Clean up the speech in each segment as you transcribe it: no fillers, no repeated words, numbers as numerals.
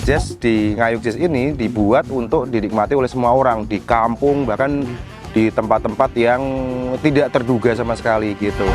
jazz di Ngayog Jazz ini dibuat untuk dinikmati oleh semua orang di kampung, bahkan di tempat-tempat yang tidak terduga sama sekali gitu.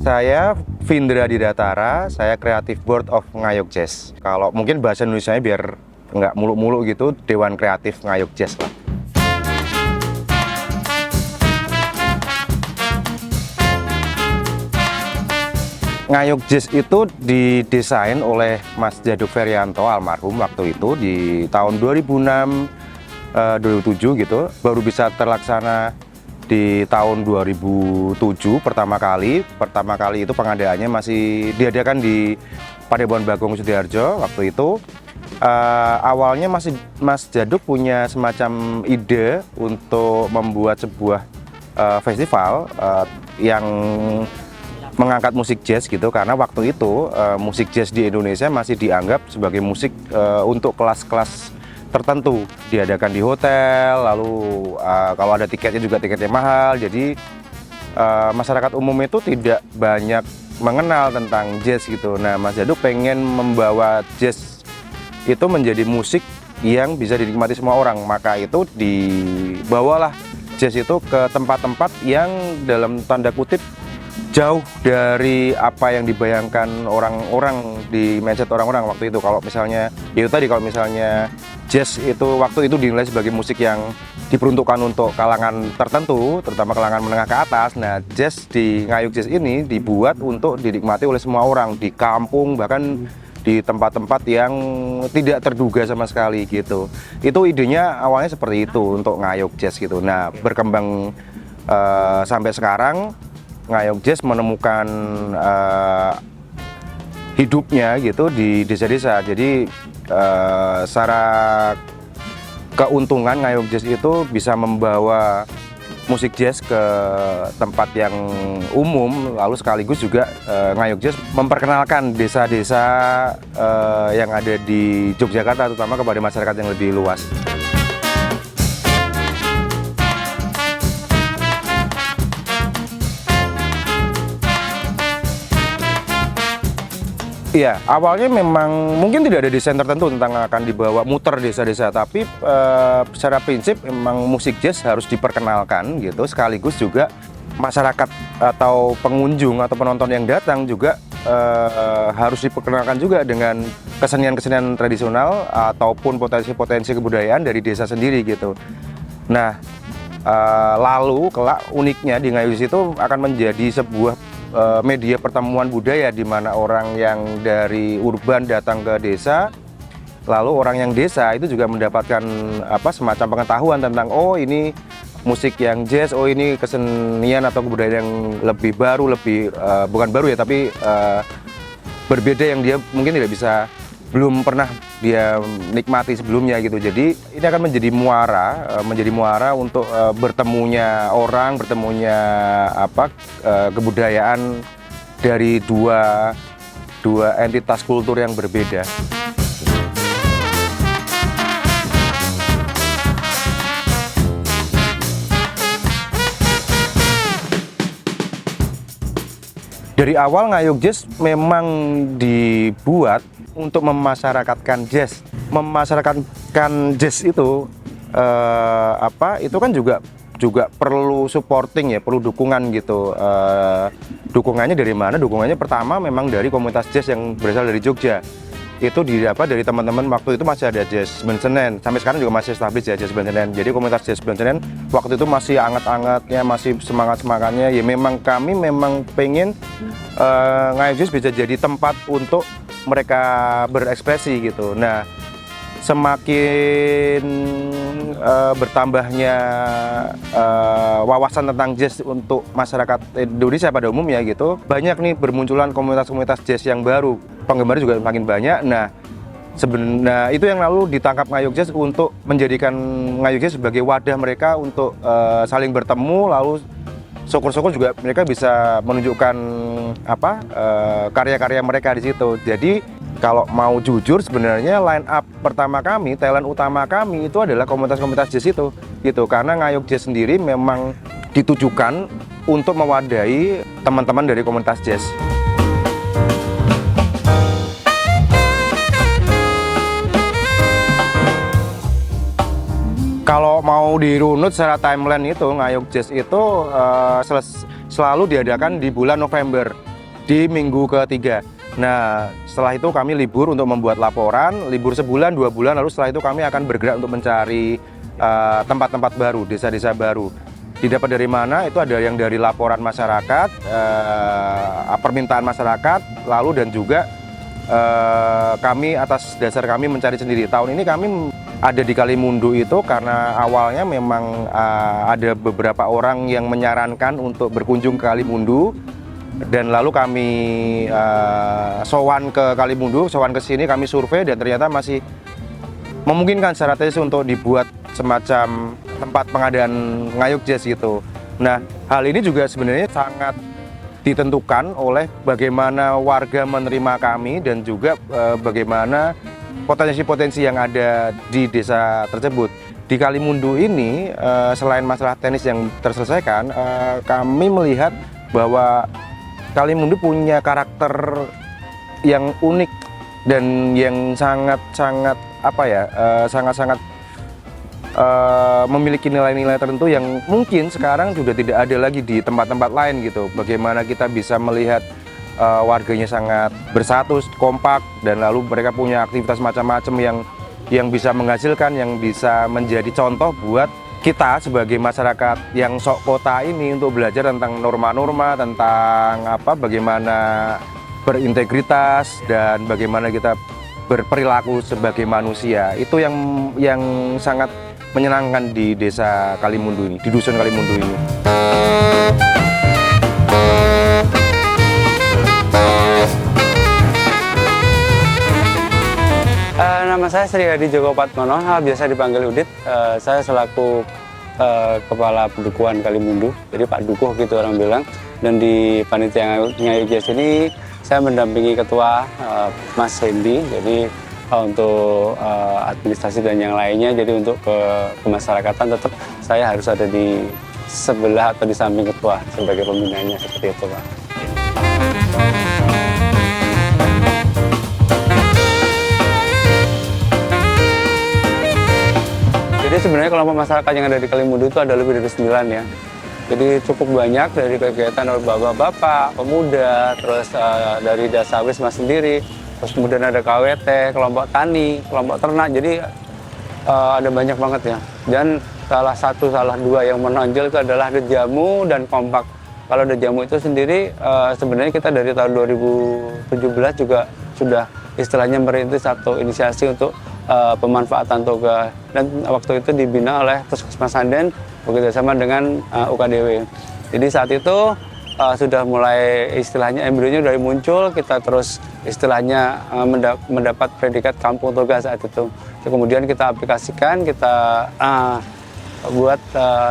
Saya Vindra Didatara, saya Creative Board of Ngayog Jazz. Kalau mungkin bahasa Indonesianya biar nggak muluk-muluk gitu, Dewan Kreatif Ngayog Jazz lah. Ngayog Jazz itu didesain oleh Mas Jaduk Ferianto almarhum waktu itu di tahun 2006-2007 gitu, baru bisa terlaksana di tahun 2007 pertama kali itu pengadaannya masih diadakan di Padepokan Bagong Sudiharjo waktu itu. Awalnya Mas Jaduk punya semacam ide untuk membuat sebuah festival yang mengangkat musik jazz gitu, karena waktu itu musik jazz di Indonesia masih dianggap sebagai musik untuk kelas-kelas tertentu, diadakan di hotel, lalu kalau ada tiketnya juga tiketnya mahal, jadi masyarakat umum itu tidak banyak mengenal tentang jazz gitu. Nah, Mas Jaduk pengen membawa jazz itu menjadi musik yang bisa dinikmati semua orang, maka itu dibawalah jazz itu ke tempat-tempat yang dalam tanda kutip jauh dari apa yang dibayangkan orang-orang di mindset orang-orang waktu itu. Kalau misalnya itu tadi, kalau misalnya jazz itu waktu itu dinilai sebagai musik yang diperuntukkan untuk kalangan tertentu, terutama kalangan menengah ke atas. Nah, jazz di Ngayog Jazz ini dibuat untuk dinikmati oleh semua orang di kampung, bahkan di tempat-tempat yang tidak terduga sama sekali gitu. Itu idenya awalnya seperti itu untuk Ngayog Jazz gitu. Nah, berkembang sampai sekarang Ngayog Jazz menemukan hidupnya gitu di desa-desa. Jadi secara keuntungan Ngayog Jazz itu bisa membawa musik jazz ke tempat yang umum, lalu sekaligus juga Ngayog Jazz memperkenalkan desa-desa yang ada di Yogyakarta, terutama kepada masyarakat yang lebih luas. Iya, awalnya memang mungkin tidak ada desain tertentu tentang akan dibawa muter desa-desa, tapi secara prinsip memang musik jazz harus diperkenalkan gitu, sekaligus juga masyarakat atau pengunjung atau penonton yang datang juga harus diperkenalkan juga dengan kesenian-kesenian tradisional ataupun potensi-potensi kebudayaan dari desa sendiri gitu. Nah, lalu kelak uniknya di Ngayog Jazz itu akan menjadi sebuah media pertemuan budaya, di mana orang yang dari urban datang ke desa, lalu orang yang desa itu juga mendapatkan semacam pengetahuan tentang ini musik yang jazz, ini kesenian atau kebudayaan yang lebih baru, bukan baru ya, tapi berbeda yang dia mungkin belum pernah dia nikmati sebelumnya gitu. Jadi ini akan menjadi muara untuk bertemunya kebudayaan dari dua entitas kultur yang berbeda. Dari awal Ngayog Jazz memang dibuat untuk memasyarakatkan jazz. Memasyarakatkan jazz itu itu kan juga perlu supporting ya, perlu dukungan gitu. Dukungannya dari mana? Dukungannya pertama memang dari komunitas jazz yang berasal dari Jogja. Itu dari teman-teman waktu itu masih ada Jazz Band Senen, sampai sekarang juga masih established ya Jazz Band Senen. Jadi komunitas Jazz Band Senen waktu itu masih anget-angetnya, masih semangat-semangatnya. Ya memang kami pengen Ngayog Jazz bisa jadi tempat untuk mereka berekspresi gitu. Nah, semakin bertambahnya wawasan tentang jazz untuk masyarakat Indonesia pada umumnya gitu, banyak nih bermunculan komunitas-komunitas jazz yang baru, penggemar juga makin banyak. Nah, sebenarnya itu yang lalu ditangkap Ngayog Jazz untuk menjadikan Ngayog Jazz sebagai wadah mereka untuk saling bertemu, lalu syukur-syukur juga mereka bisa menunjukkan karya-karya mereka di situ. Jadi kalau mau jujur sebenarnya line up pertama kami, talent utama kami itu adalah komunitas-komunitas jazz itu gitu. Karena Ngayog Jazz sendiri memang ditujukan untuk mewadahi teman-teman dari komunitas jazz. Kalau mau dirunut secara timeline itu, Ngayog Jazz itu selalu diadakan di bulan November, di minggu ketiga. Nah, setelah itu kami libur untuk membuat laporan, libur sebulan, 2 bulan, lalu setelah itu kami akan bergerak untuk mencari tempat-tempat baru, desa-desa baru. Didapat dari mana? Itu ada yang dari laporan masyarakat, permintaan masyarakat, lalu dan juga kami atas dasar kami mencari sendiri. Tahun ini kami ada di Kalimundu itu karena awalnya memang ada beberapa orang yang menyarankan untuk berkunjung ke Kalimundu, dan lalu kami sowan ke Kalimundu, sowan ke sini, kami survei dan ternyata masih memungkinkan secara teknis untuk dibuat semacam tempat pengadaan Ngayog Jazz gitu. Nah, hal ini juga sebenarnya sangat ditentukan oleh bagaimana warga menerima kami dan juga bagaimana potensi-potensi yang ada di desa tersebut. Di Kalimundu ini, selain masalah teknis yang terselesaikan, kami melihat bahwa Kalimundu punya karakter yang unik dan yang sangat-sangat sangat-sangat memiliki nilai-nilai tertentu yang mungkin sekarang sudah tidak ada lagi di tempat-tempat lain gitu. Bagaimana kita bisa melihat warganya sangat bersatu, kompak, dan lalu mereka punya aktivitas macam-macam yang bisa menghasilkan, yang bisa menjadi contoh buat kita sebagai masyarakat yang sok kota ini untuk belajar tentang norma-norma, tentang bagaimana berintegritas dan bagaimana kita berperilaku sebagai manusia. Itu yang sangat menyenangkan di desa Kalimundu ini, di dusun Kalimundu ini. Nama saya Sri Hadi Joko Patmono, biasa dipanggil Udit. Saya selaku Kepala Pedukuhan Kalimundu, jadi Pak Dukuh gitu orang bilang. Dan di panitia Ngayog Jazz ini saya mendampingi Ketua Mas Hendy, jadi untuk administrasi dan yang lainnya. Jadi untuk kemasyarakatan tetap saya harus ada di sebelah atau di samping Ketua sebagai pembinanya, seperti itu Pak. Jadi sebenarnya kelompok masyarakat yang ada di Kalimundu itu ada lebih dari 9 ya. Jadi cukup banyak dari kegiatan oleh bapak-bapak, pemuda, terus dari Dasawisma sendiri, terus kemudian ada KWT, kelompok tani, kelompok ternak. Jadi ada banyak banget ya. Dan salah dua yang menonjol itu adalah Dejamu dan Kompak. Kalau Dejamu itu sendiri sebenarnya kita dari tahun 2017 juga sudah istilahnya merintis satu inisiasi untuk pemanfaatan toga, dan waktu itu dibina oleh Puskesmas Sanden bekerjasama dengan UKDW. Jadi saat itu sudah mulai istilahnya embrionya dari muncul, kita terus istilahnya mendapat predikat kampung toga saat itu. Kemudian kita aplikasikan, kita buat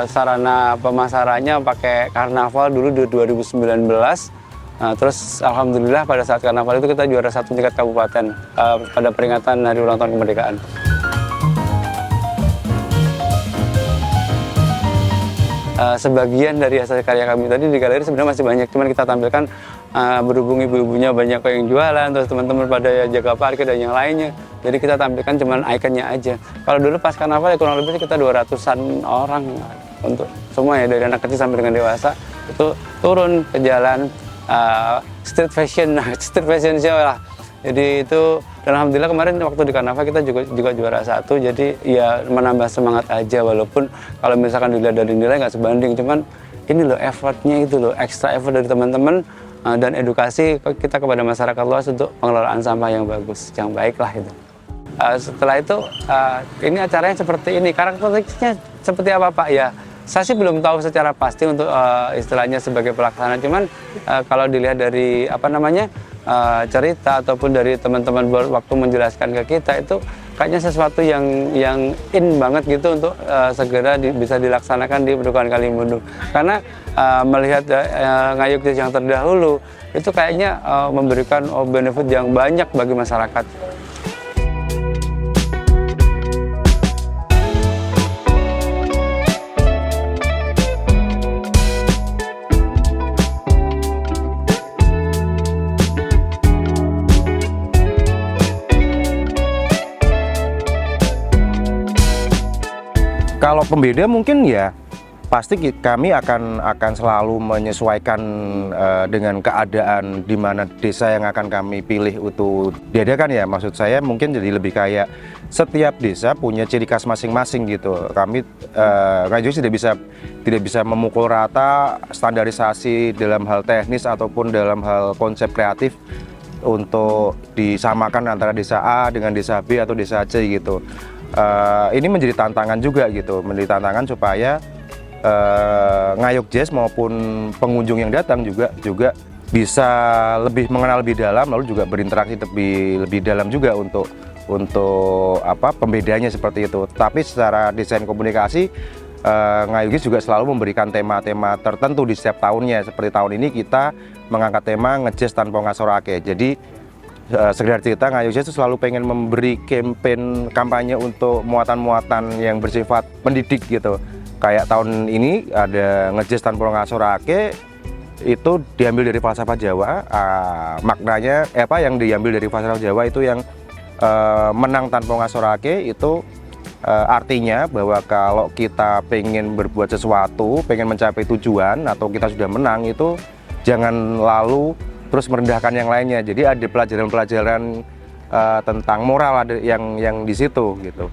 sarana pemasarannya pakai karnaval dulu di 2019. Terus alhamdulillah pada saat karnaval itu kita juara 1 tingkat kabupaten pada peringatan Hari Ulang Tahun Kemerdekaan. Sebagian dari hasil karya kami tadi di galeri sebenarnya masih banyak, cuman kita tampilkan berhubung ibu-ibunya banyak yang jualan, terus teman-teman pada jaga parkir dan yang lainnya. Jadi kita tampilkan cuman ikonnya aja. Kalau dulu pas karnaval ya kurang lebih kita 200-an orang untuk semua ya, dari anak kecil sampai dengan dewasa itu turun ke jalan. Street fashion show lah. Jadi itu, dan alhamdulillah kemarin waktu di karnaval kita juga juara 1. Jadi ya menambah semangat aja, walaupun kalau misalkan dilihat dari nilai nggak sebanding, cuman ini loh effortnya itu loh, extra effort dari teman-teman dan edukasi kita kepada masyarakat luas untuk pengelolaan sampah yang bagus, yang baik lah itu. Setelah itu ini acaranya seperti ini. Karakteristiknya seperti apa Pak? Ya saya sih belum tahu secara pasti untuk istilahnya sebagai pelaksana, cuman kalau dilihat dari cerita ataupun dari teman-teman waktu menjelaskan ke kita itu kayaknya sesuatu yang in banget gitu untuk segera bisa dilaksanakan di Padukuhan Kalimundu. Karena melihat ngayuk jazz yang terdahulu itu kayaknya memberikan benefit yang banyak bagi masyarakat. Kalau pembeda mungkin ya pasti kami akan selalu menyesuaikan dengan keadaan di mana desa yang akan kami pilih untuk diadakan ya. Maksud saya mungkin jadi lebih kayak setiap desa punya ciri khas masing-masing gitu. Kami ngayuk jazz tidak bisa memukul rata standarisasi dalam hal teknis ataupun dalam hal konsep kreatif untuk disamakan antara desa A dengan desa B atau desa C gitu. Ini menjadi tantangan juga gitu, menjadi tantangan supaya ngayuk jazz maupun pengunjung yang datang juga bisa lebih mengenal lebih dalam, lalu juga berinteraksi lebih dalam juga untuk pembedanya seperti itu. Tapi secara desain komunikasi, ngayuk jazz juga selalu memberikan tema-tema tertentu di setiap tahunnya. Seperti tahun ini kita mengangkat tema ngejazz tanpa ngasorake. Jadi sekedar cerita, ngayuk jazz itu selalu pengen memberi kampanye untuk muatan-muatan yang bersifat pendidik gitu. Kayak tahun ini ada ngejazz tanpa ngasorake, itu diambil dari falsafah Jawa. Maknanya yang diambil dari falsafah Jawa itu yang menang tanpa ngasorake itu artinya bahwa kalau kita pengen berbuat sesuatu, pengen mencapai tujuan atau kita sudah menang, itu jangan lalu terus merendahkan yang lainnya. Jadi ada pelajaran-pelajaran tentang moral ada yang di situ gitu.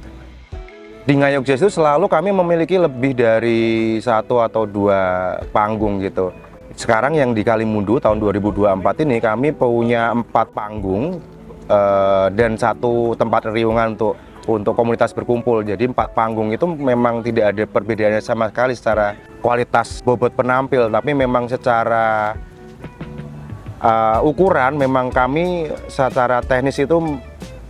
Di ngayuk jazz itu selalu kami memiliki lebih dari 1 atau 2 panggung gitu. Sekarang yang di Kalimundu tahun 2024 ini kami punya 4 panggung dan 1 tempat riungan untuk komunitas berkumpul. Jadi 4 panggung itu memang tidak ada perbedaannya sama sekali secara kualitas bobot penampil, tapi memang secara ukuran memang kami secara teknis itu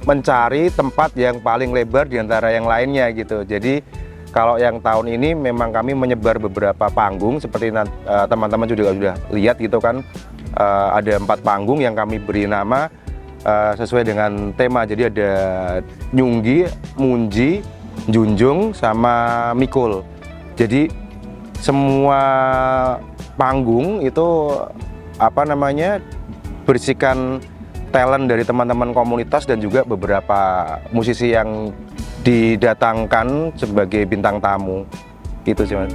mencari tempat yang paling lebar di antara yang lainnya gitu. Jadi kalau yang tahun ini memang kami menyebar beberapa panggung seperti teman-teman juga sudah lihat gitu kan. Ada 4 panggung yang kami beri nama sesuai dengan tema. Jadi ada Nyunggi, Munji, Junjung, sama Mikul. Jadi semua panggung itu berisikan talent dari teman-teman komunitas dan juga beberapa musisi yang didatangkan sebagai bintang tamu. Itu sih Mas.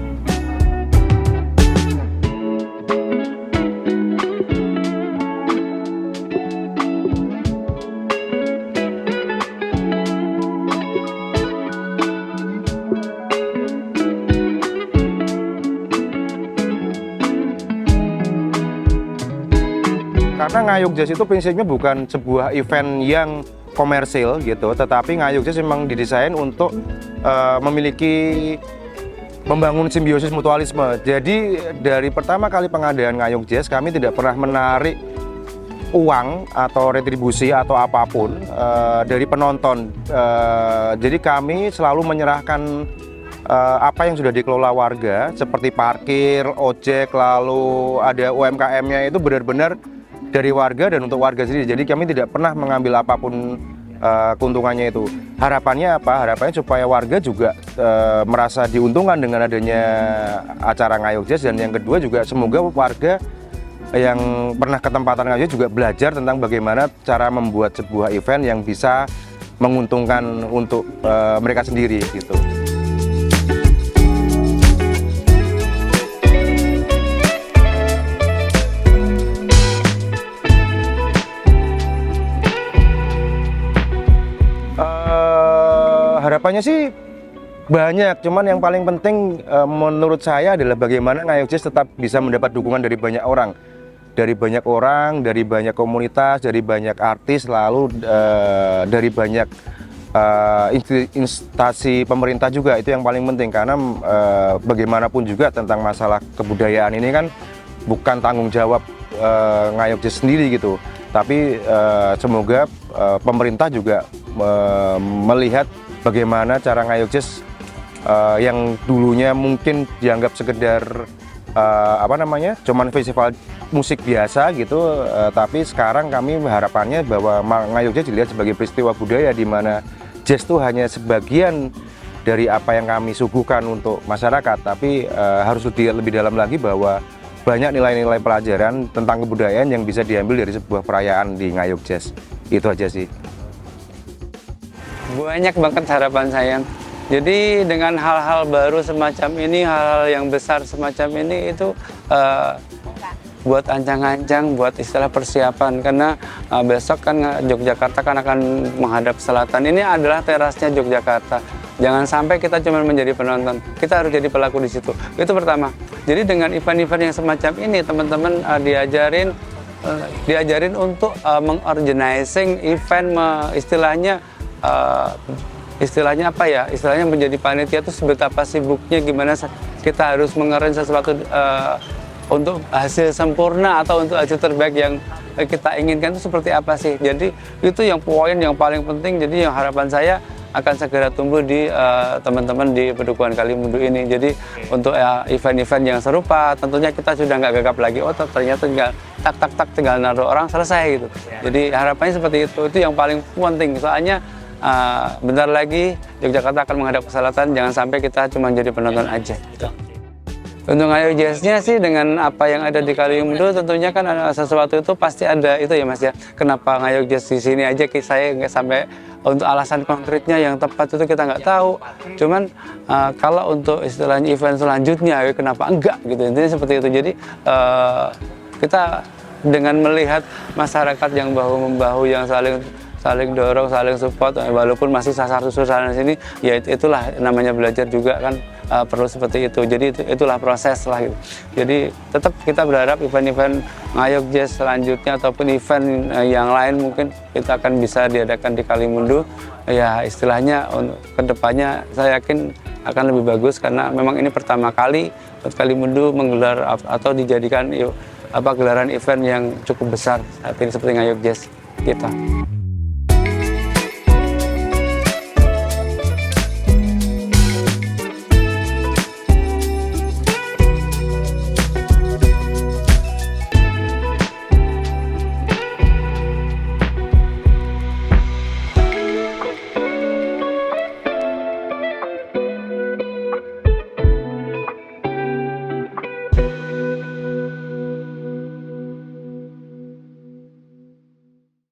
Karena ngayuk jazz itu prinsipnya bukan sebuah event yang komersil gitu, tetapi ngayuk jazz memang didesain untuk membangun simbiosis mutualisme. Jadi dari pertama kali pengadaan ngayuk jazz kami tidak pernah menarik uang atau retribusi atau apapun dari penonton. Jadi kami selalu menyerahkan apa yang sudah dikelola warga seperti parkir, ojek, lalu ada UMKM-nya itu benar-benar dari warga dan untuk warga sendiri. Jadi kami tidak pernah mengambil apapun keuntungannya itu. Harapannya apa? Harapannya supaya warga juga merasa diuntungkan dengan adanya acara ngayuk jazz, dan yang kedua juga semoga warga yang pernah ke tempatan ngayuk juga belajar tentang bagaimana cara membuat sebuah event yang bisa menguntungkan untuk mereka sendiri gitu. Harapannya sih banyak, cuman yang paling penting menurut saya adalah bagaimana ngayuk jazz tetap bisa mendapat dukungan dari banyak orang, dari banyak komunitas, dari banyak artis, lalu dari banyak instansi pemerintah juga. Itu yang paling penting, karena bagaimanapun juga tentang masalah kebudayaan ini kan bukan tanggung jawab ngayuk jazz sendiri gitu, tapi semoga pemerintah juga melihat bagaimana cara ngayog jazz yang dulunya mungkin dianggap sekedar cuman festival musik biasa gitu, tapi sekarang kami harapannya bahwa ngayog jazz dilihat sebagai peristiwa budaya di mana jazz itu hanya sebagian dari apa yang kami suguhkan untuk masyarakat, tapi harus lebih dalam lagi bahwa banyak nilai-nilai pelajaran tentang kebudayaan yang bisa diambil dari sebuah perayaan di ngayog jazz. Itu aja sih. Banyak banget harapan saya. Jadi dengan hal-hal baru semacam ini, hal-hal yang besar semacam ini itu buat ancang-ancang, buat istilah persiapan. Karena besok kan Yogyakarta kan akan menghadap selatan. Ini adalah terasnya Yogyakarta. Jangan sampai kita cuma menjadi penonton, kita harus jadi pelaku di situ. Itu pertama. Jadi dengan event-event yang semacam ini, teman-teman diajarin untuk mengorganizing event, istilahnya apa ya? Istilahnya menjadi panitia itu betapa sibuknya, gimana kita harus mengarrange sesuatu untuk hasil sempurna atau untuk hasil terbaik yang kita inginkan itu seperti apa sih. Jadi itu yang poin yang paling penting. Jadi yang harapan saya akan segera tumbuh di teman-teman di Pedukuhan Kalimundu ini. Jadi untuk event-event yang serupa, tentunya kita sudah nggak gagap lagi. Oh ternyata tinggal tak tinggal naruh orang selesai gitu. Jadi harapannya seperti itu. Itu yang paling penting. Soalnya bentar lagi Yogyakarta akan menghadap ke selatan. Jangan sampai kita cuma jadi penonton aja. Gitu. Untuk ngayog jazznya sih dengan apa yang ada di Kalimundu, tentunya kan ada sesuatu itu pasti ada itu ya Mas ya. Kenapa ngayog jazz di sini aja saya nggak sampai untuk alasan konkretnya yang tepat itu kita nggak tahu. Cuman kalau untuk istilahnya event selanjutnya kenapa enggak gitu, intinya seperti itu. Jadi kita dengan melihat masyarakat yang bahu-membahu, yang saling dorong, saling support, walaupun masih sasar-susur sana sini, ya itulah namanya belajar juga kan, perlu seperti itu. Jadi itulah proses lah gitu. Jadi tetap kita berharap event-event ngayog jazz selanjutnya ataupun event yang lain mungkin kita akan bisa diadakan di Kalimundu. Ya istilahnya kedepannya saya yakin akan lebih bagus karena memang ini pertama kali Kalimundu menggelar atau dijadikan gelaran event yang cukup besar saat ini seperti ngayog jazz kita.